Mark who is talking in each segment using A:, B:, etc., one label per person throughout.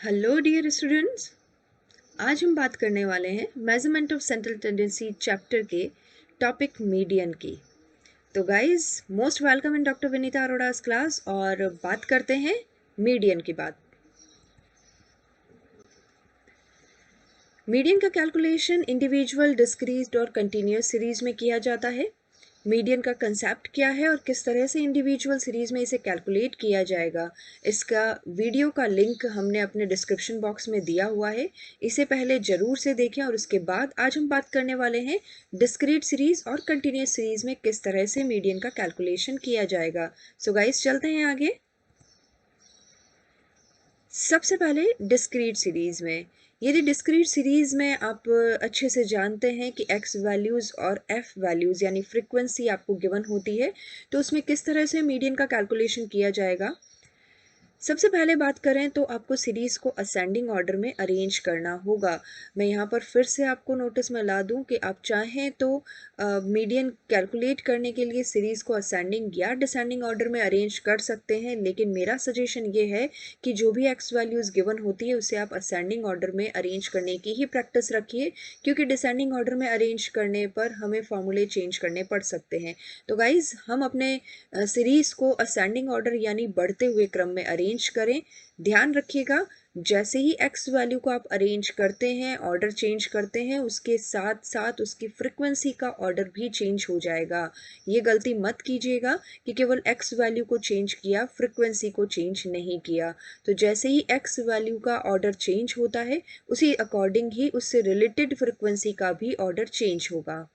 A: Hello dear students. आज हम बात करने वाले हैं measurement of central tendency chapter के टॉपिक मीडियन की। तो guys, most welcome in doctor Vinita Arora's class और बात करते हैं मीडियन की बात। मीडियन का कैलकुलेशन इंडिविजुअल, डिस्क्रीट और कंटिन्यूस सीरीज में किया जाता है। मीडियन का कंसेप्ट क्या है और किस तरह से इंडिविजुअल सीरीज में इसे कैलकुलेट किया जाएगा, इसका वीडियो का लिंक हमने अपने डिस्क्रिप्शन बॉक्स में दिया हुआ है। इसे पहले ज़रूर से देखें और उसके बाद आज हम बात करने वाले हैं डिस्क्रीट सीरीज और कंटिन्यूस सीरीज में किस तरह से मीडियन का कैलकुलेशन किया जाएगा। सो गाइस, चलते हैं आगे। सबसे पहले डिस्क्रीट सीरीज में, यदि डिस्क्रीट सीरीज में आप अच्छे से जानते हैं कि एक्स वैल्यूज़ और एफ वैल्यूज़ यानी फ्रीक्वेंसी आपको गिवन होती है, तो उसमें किस तरह से मीडियन का कैलकुलेशन किया जाएगा। सबसे पहले बात करें तो आपको सीरीज़ को असेंडिंग ऑर्डर में अरेंज करना होगा। मैं यहाँ पर फिर से आपको नोटिस में ला दूँ कि आप चाहें तो मीडियन कैलकुलेट करने के लिए सीरीज़ को असेंडिंग या डिसेंडिंग ऑर्डर में अरेंज कर सकते हैं, लेकिन मेरा सजेशन ये है कि जो भी एक्स वैल्यूज़ गिवन होती है उसे आप असेंडिंग ऑर्डर में अरेंज करने की ही प्रैक्टिस रखिए, क्योंकि डिसेंडिंग ऑर्डर में अरेंज करने पर हमें फॉर्मूले चेंज करने पड़ सकते हैं। तो गाइज़, हम अपने सीरीज़ को असेंडिंग ऑर्डर यानी बढ़ते हुए क्रम में अरेंज करें। ध्यान रखिएगा, जैसे ही एक्स वैल्यू को आप अरेंज करते हैं, ऑर्डर चेंज करते हैं, उसके साथ साथ उसकी फ्रिक्वेंसी का ऑर्डर भी चेंज हो जाएगा। ये गलती मत कीजिएगा कि केवल एक्स वैल्यू को चेंज किया, फ्रिक्वेंसी को चेंज नहीं किया। तो जैसे ही एक्स वैल्यू का ऑर्डर चेंज होता है, उसी अकॉर्डिंग ही उससे रिलेटेड फ्रिक्वेंसी का भी ऑर्डर चेंज होगा।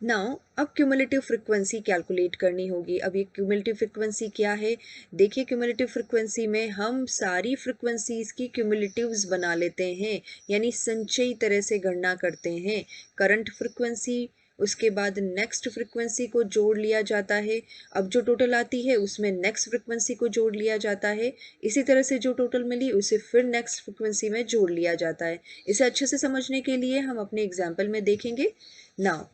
A: नाउ अब क्यूमुलेटिव फ्रिक्वेंसी कैलकुलेट करनी होगी। अब ये क्यूमुलेटिव फ्रिक्वेंसी क्या है? देखिए, क्यूमुलेटिव फ्रिक्वेंसी में हम सारी फ्रिक्वेंसीज की क्यूमुलेटिव्स बना लेते हैं, यानी संचयी तरह से गणना करते हैं। करंट फ्रिक्वेंसी, उसके बाद नेक्स्ट फ्रिक्वेंसी को जोड़ लिया जाता है। अब जो टोटल आती है उसमें नेक्स्ट फ्रिक्वेंसी को जोड़ लिया जाता है। इसी तरह से जो टोटल मिली उसे फिर नेक्स्ट फ्रिक्वेंसी में जोड़ लिया जाता है। इसे अच्छे से समझने के लिए हम अपने एग्जाम्पल में देखेंगे। नाउ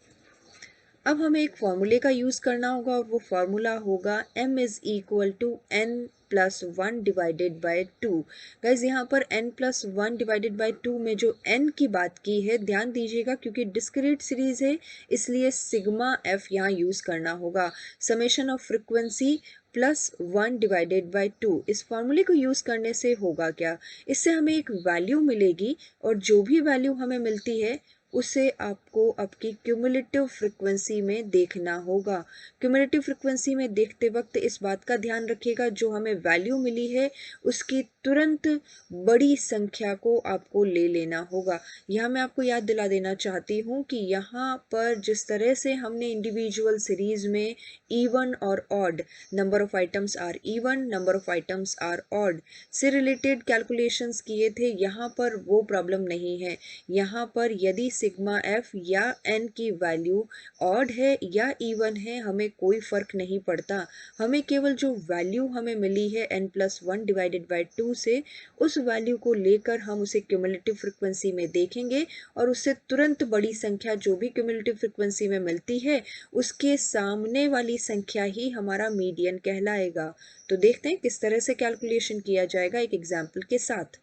A: अब हमें एक फॉर्मूले का यूज़ करना होगा और वो फार्मूला होगा m is equal to n plus one divided by two. Guys, यहाँ पर n plus one divided by two में जो n की बात की है, ध्यान दीजिएगा, क्योंकि डिस्क्रीट सीरीज है इसलिए सिग्मा f यहाँ यूज़ करना होगा। Summation of frequency plus one divided by to, इस फार्मूले को यूज़ करने से होगा क्या? इससे हमें एक वैल्यू मिलेगी और जो भी वैल्यू हमें मिलती है उसे आपको आपकी क्यूमुलेटिव फ्रिक्वेंसी में देखना होगा। क्यूमुलेटिव फ्रिक्वेंसी में देखते वक्त इस बात का ध्यान रखिएगा, जो हमें वैल्यू मिली है उसकी तुरंत बड़ी संख्या को आपको ले लेना होगा। यहाँ मैं आपको याद दिला देना चाहती हूँ कि यहाँ पर जिस तरह से हमने इंडिविजुअल सीरीज में इवन और odd, number of items are even, number of items are odd से रिलेटेड कैलकुलेशंस किए थे, यहाँ पर वो प्रॉब्लम नहीं है। यहाँ पर यदि सिग्मा एफ या एन की वैल्यू ऑड है या इवन है, हमें कोई फर्क नहीं पड़ता। हमें केवल जो वैल्यू हमें मिली है n plus one divided by to से, उस वैल्यू को लेकर हम उसे क्यूमुलेटिव फ्रिक्वेंसी में देखेंगे और उससे तुरंत बड़ी संख्या जो भी क्यूमुलेटिव फ्रिक्वेंसी में मिलती है उसके सामने वाली संख्या ही हमारा मीडियन कहलाएगा। तो देखते हैं किस तरह से कैलकुलेशन किया जाएगा एक एग्जाम्पल के साथ।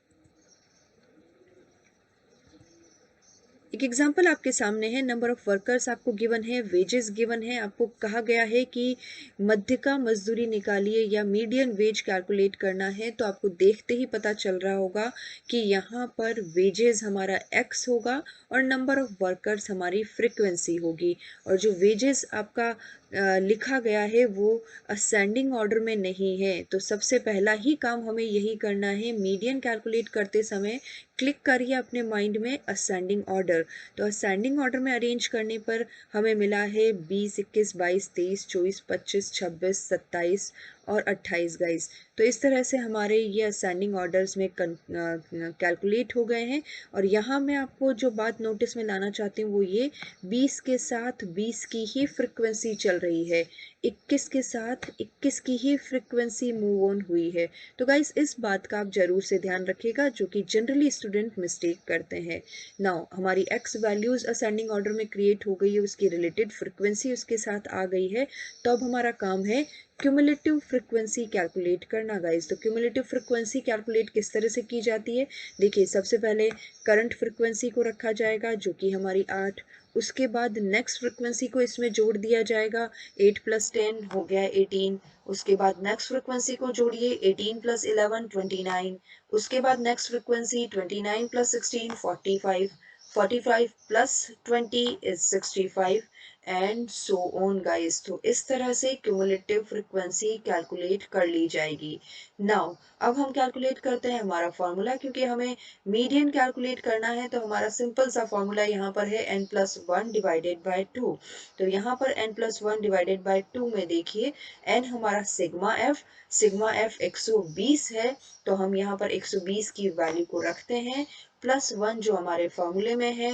A: एक एग्जाम्पल आपके सामने है, नंबर ऑफ वर्कर्स आपको गिवन है, वेजेस गिवन है, आपको कहा गया है कि मध्यका मजदूरी निकालिए या मीडियन वेज कैलकुलेट करना है। तो आपको देखते ही पता चल रहा होगा कि यहाँ पर वेजेस हमारा x होगा और नंबर ऑफ वर्कर्स हमारी फ्रिक्वेंसी होगी। और जो वेजेस आपका लिखा गया है वो असेंडिंग ऑर्डर में नहीं है। तो सबसे पहला ही काम हमें यही करना है, मीडियन कैलकुलेट करते समय क्लिक करिए अपने माइंड में असेंडिंग ऑर्डर। तो असेंडिंग ऑर्डर में अरेंज करने पर हमें मिला है 20, 21, 22, 23, 24, 25, 26, 27 और 28 गाइस। तो इस तरह से हमारे ये असेंडिंग ऑर्डर्स में कैलकुलेट हो गए हैं। और यहाँ मैं आपको जो बात नोटिस में लाना चाहती हूँ वो ये, 20 के साथ 20 की ही फ्रिक्वेंसी चल रही है, 21 के साथ 21 की ही फ्रिक्वेंसी मूव ऑन हुई है। तो गाइस, इस बात का आप जरूर से ध्यान रखिएगा, जो कि जनरली स्टूडेंट मिस्टेक करते हैं। नाउ हमारी एक्स वैल्यूज असेंडिंग ऑर्डर में क्रिएट हो गई है, उसकी रिलेटेड फ्रिक्वेंसी उसके साथ आ गई है। तो अब हमारा काम है क्यूमुलेटिव फ्रिक्वेंसी कैलकुलेट करना गाइस। तो क्यूमुलेटिव फ्रिक्वेंसी कैलकुलेट किस तरह से की जाती है, देखिए सबसे पहले करंट फ्रिक्वेंसी को रखा जाएगा जो कि हमारी 8, उसके बाद नेक्स्ट फ्रिक्वेंसी को इसमें जोड़ दिया जाएगा, 8 + 10 हो गया 18, उसके बाद नेक्स्ट फ्रिक्वेंसी को जोड़िए 18 + 11 29, उसके बाद next frequency 29 + 16 45, 45 + 20 is 65 and so on guys. तो इस तरह से क्यूमुलेटिव फ्रिक्वेंसी कैलकुलेट कर ली जाएगी। नाउ अब हम कैलकुलेट करते हैं हमारा फॉर्मूला, क्योंकि हमें मीडियन कैलकुलेट करना है तो हमारा सिंपल सा फॉर्मूला यहाँ पर है n+1 डिवाइडेड बाय 2। तो यहाँ पर n+1 डिवाइडेड बाय 2 में देखिए n हमारा सिग्मा एफ 120 है, तो हम यहाँ पर 120 की वैल्यू को रखते हैं, +1 जो हमारे फॉर्मूले में है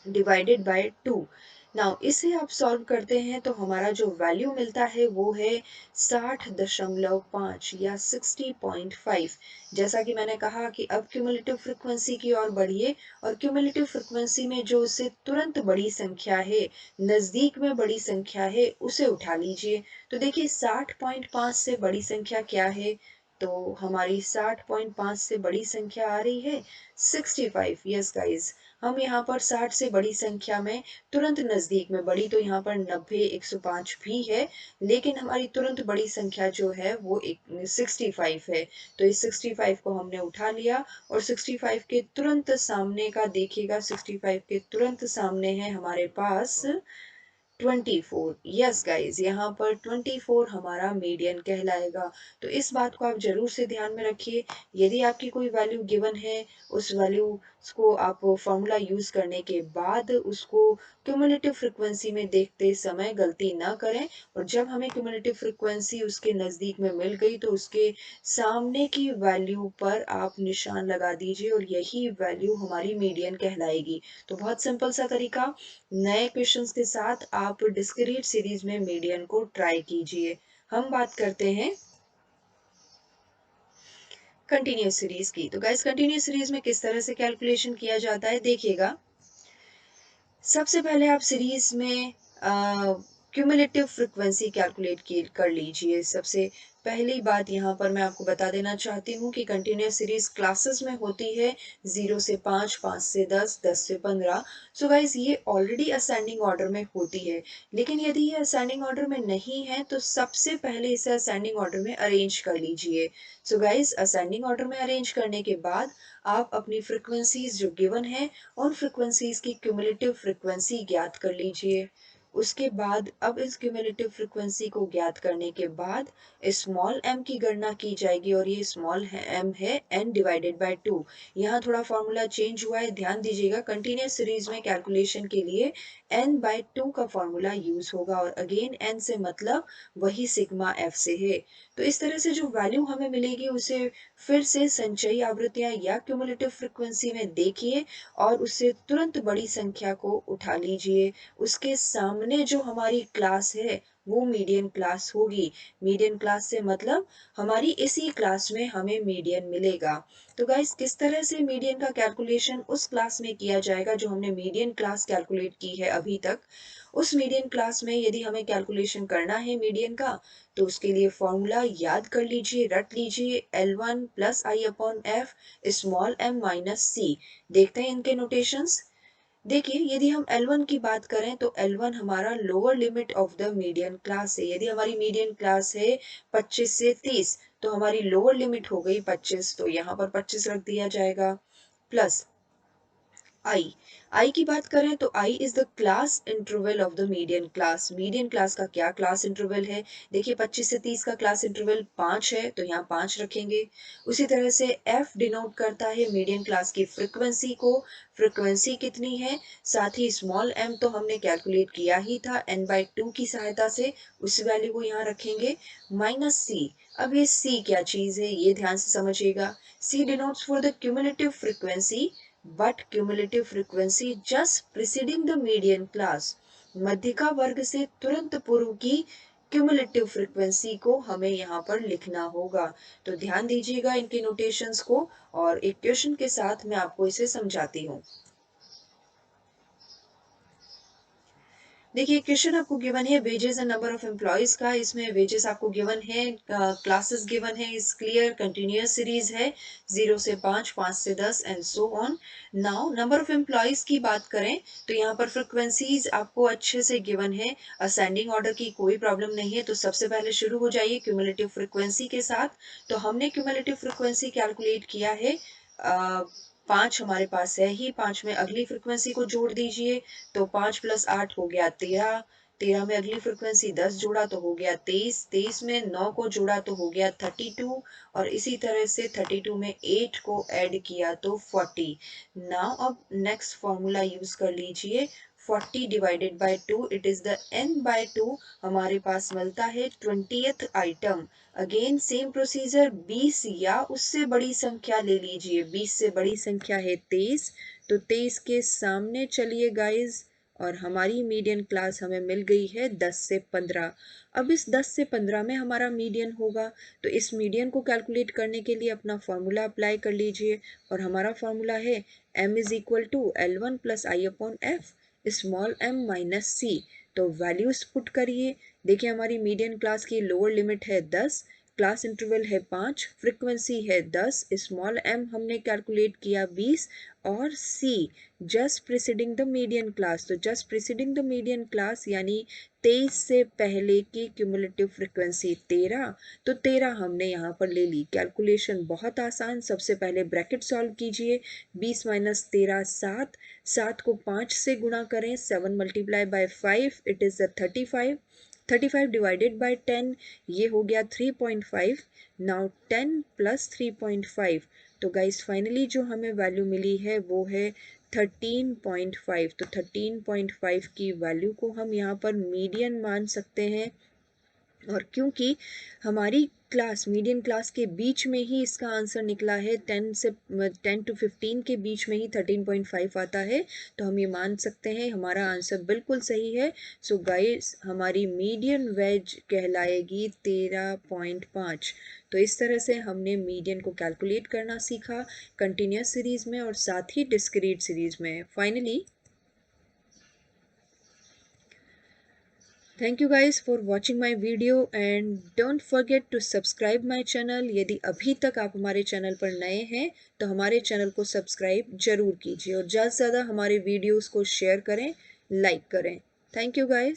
A: डिवाइडेड बाय 2। नाउ इसे आप सॉल्व करते हैं तो हमारा जो वैल्यू मिलता है वो है 60.5 या 60.5। जैसा कि मैंने कहा कि अब क्यूमुलेटिव फ्रिक्वेंसी की ओर बढ़िए और क्यूमुलेटिव फ्रिक्वेंसी में जो उससे तुरंत बड़ी संख्या है, नजदीक में बड़ी संख्या है, उसे उठा लीजिए। तो देखिए 60.5 से बड़ी संख्या क्या है, तो हमारी 60.5 से बड़ी संख्या आ रही है 65। यस गाइज, हम यहाँ पर 60 से बड़ी संख्या में तुरंत नजदीक में, बड़ी तो यहाँ पर 90 105 भी है, लेकिन हमारी तुरंत बड़ी संख्या जो है वो 65 है। तो इस 65 को हमने उठा लिया और 65 के तुरंत सामने का देखिएगा, 65 के तुरंत सामने है हमारे पास 24। यस गाइज, यहाँ पर 24 हमारा मीडियन कहलाएगा। तो इस बात को आप जरूर से ध्यान में रखिए। यदि आपकी कोई वैल्यू गिवन है, उस वैल्यू को आप फॉर्मूला यूज करने के बाद उसको क्यूमुलेटिव फ्रिक्वेंसी में देखते समय गलती ना करें, और जब हमें क्यूमुलेटिव फ्रिक्वेंसी उसके नजदीक में मिल गई तो उसके सामने की वैल्यू पर आप निशान लगा दीजिए और यही वैल्यू हमारी मीडियन कहलाएगी। तो बहुत सिंपल सा तरीका, नए क्वेश्चंस के साथ आप डिस्क्रीट सीरीज में मीडियन को ट्राई कीजिए। हम बात करते हैं कंटिन्यूस सीरीज की। तो गाइस कंटिन्यूस सीरीज में किस तरह से कैलकुलेशन किया जाता है देखिएगा। सबसे पहले आप सीरीज में क्यूमुलेटिव फ्रिक्वेंसी कैलकुलेट कर लीजिए। सबसे पहली बात यहाँ पर मैं आपको बता देना चाहती हूँ कि कंटिन्यूस सीरीज क्लासेस में होती है 0 से 5, 5 से 10, 10 से 15। सो गाइज ये ऑलरेडी असेंडिंग ऑर्डर में होती है, लेकिन यदि ये असेंडिंग ऑर्डर में नहीं है तो सबसे पहले इसे असेंडिंग ऑर्डर में अरेंज कर लीजिए। सो गाइज असेंडिंग ऑर्डर में अरेंज करने के बाद आप अपनी फ्रिक्वेंसीज जो गिवन है उन फ्रिक्वेंसीज की क्यूमुलेटिव फ्रिक्वेंसी ज्ञात कर लीजिए। उसके बाद अब इस क्यूमुलेटिव फ्रिक्वेंसी को ज्ञात करने के बाद स्मॉल m की गणना की जाएगी, और ये स्मॉल m है n डिवाइडेड बाय 2। यहाँ थोड़ा फॉर्मूला चेंज हुआ है, ध्यान दीजिएगा। कंटिन्यूस सीरीज में कैलकुलेशन के लिए n बाय 2 का फॉर्मूला यूज होगा, और अगेन n से मतलब वही सिग्मा f से है। तो इस तरह से जो वैल्यू हमें मिलेगी उसे फिर से संचयी आवृत्तियां या क्यूमुलेटिव फ्रिक्वेंसी में देखिए और उससे तुरंत बड़ी संख्या को उठा लीजिए। उसके सामने जो हमारी क्लास है वो मीडियन क्लास होगी। मीडियन क्लास से मतलब हमारी इसी क्लास में हमें मीडियन मिलेगा। तो गाइस किस तरह से मीडियन का कैलकुलेशन उस क्लास में किया जाएगा जो हमने मीडियन क्लास कैलकुलेट की है अभी तक, उस मीडियन क्लास में यदि हमें कैलकुलेशन करना है मीडियन का, तो उसके लिए फॉर्मूला याद कर लीजिए, रट लीजिए, L1 + I/F small m minus c। देखते हैं इनके नोटेशंस। देखिए यदि हम L1 की बात करें तो L1 हमारा lower limit of the median class है। यदि हमारी मीडियन क्लास है 25 से 30, तो हमारी लोअर लिमिट हो गई 25, तो यहाँ पर 25 रख दिया जाएगा। प्लस आई की बात करें तो I is the class interval of the median class. Median class का क्या क्लास इंटरवल है, देखिए 25 से 30 का क्लास इंटरवल 5 है, तो यहाँ 5 रखेंगे। उसी तरह से एफ डिनोट करता है मीडियन क्लास की फ्रिक्वेंसी को। फ्रिक्वेंसी कितनी है, साथ ही स्मॉल m तो हमने कैलकुलेट किया ही था n/2 की सहायता से, उस वैल्यू को यहाँ रखेंगे, माइनस सी। अब ये c क्या चीज है ये ध्यान से समझिएगा। c denotes for the cumulative frequency, but cumulative frequency just preceding the median class। मध्यिका वर्ग से तुरंत पूर्व की क्यूमुलेटिव फ्रिक्वेंसी को हमें यहाँ पर लिखना होगा। तो ध्यान दीजिएगा इनके नोटेशंस को, और एक क्वेश्चन के साथ मैं आपको इसे समझाती हूँ। देखिए क्वेश्चन आपको गिवन है wages and number of employees का। इसमें वेजेस आपको गिवन है, क्लासेस गिवन है, इस क्लियर कंटिन्यूअस सीरीज है 0 से 5, 5 से 10 and so on. Now number of employees की बात करें तो यहाँ पर फ्रिक्वेंसीज आपको अच्छे से गिवन है, असेंडिंग ऑर्डर की कोई प्रॉब्लम नहीं है। तो सबसे पहले शुरू हो जाइए क्यूमुलेटिव फ्रिक्वेंसी के साथ। तो हमने क्यूमुलेटिव फ्रिक्वेंसी कैलकुलेट किया है, 5 हमारे पास है ही, 5 में अगली फ्रिक्वेंसी को जोड़ दीजिए तो 5 + 8 हो गया 13, 13 में अगली फ्रिक्वेंसी 10 जोड़ा तो हो गया 23, 23 में 9 को जोड़ा तो हो गया 32 और इसी तरह से 32 में 8 को ऐड किया तो 40। नाउ अब नेक्स्ट फॉर्मूला यूज कर लीजिए, 40 divided by 2 it is the n/2, हमारे पास मिलता है 20th item. Again same procedure, 20 या उससे बड़ी संख्या ले लीजिए, 20 से बड़ी संख्या है 23, तो 23 के सामने चलिए गाइस और हमारी मीडियन क्लास हमें मिल गई है 10 से 15। अब इस 10 से 15 में हमारा मीडियन होगा, तो इस मीडियन को कैलकुलेट करने के लिए अपना फॉर्मूला अप्लाई कर लीजिए और हमारा फॉर्मूला है m = L1 + I/f small m minus C. तो वैल्यूज पुट करिए। देखिए हमारी मीडियन क्लास की लोअर लिमिट है 10, क्लास इंटरवल है 5, फ्रीक्वेंसी है 10, स्मॉल m हमने कैलकुलेट किया 20 और c just preceding the median class. तो just preceding the median class यानी 23 से पहले की क्यूमुलेटिव फ्रीक्वेंसी 13, तो 13 हमने यहाँ पर ले ली। कैलकुलेशन बहुत आसान, सबसे पहले ब्रैकेट सॉल्व कीजिए, 20 - 13 7, 7 को 5 से गुणा करें, 7 × 5 it is the 35, 35 divided by 10 ये हो गया 3.5। नाउ 10 + 3.5, तो गाइस फाइनली जो हमें वैल्यू मिली है वो है 13.5। तो 13.5 की वैल्यू को हम यहाँ पर मीडियन मान सकते हैं और क्योंकि हमारी क्लास मीडियन क्लास के बीच में ही इसका आंसर निकला है, 10 to 15 के बीच में ही 13.5 आता है, तो हम ये मान सकते हैं हमारा आंसर बिल्कुल सही है। सो गाइस हमारी मीडियन वेज कहलाएगी 13.5। तो इस तरह से हमने मीडियन को कैलकुलेट करना सीखा कंटिन्यूस सीरीज में और साथ ही डिस्क्रीट सीरीज में। Finally thank you guys for watching my video and don't forget to subscribe my channel। यदि अभी तक आप हमारे चैनल पर नए हैं तो हमारे चैनल को सब्सक्राइब जरूर कीजिए और ज़्यादा से ज़्यादा हमारे वीडियोस को शेयर करें, लाइक करें। Thank you guys.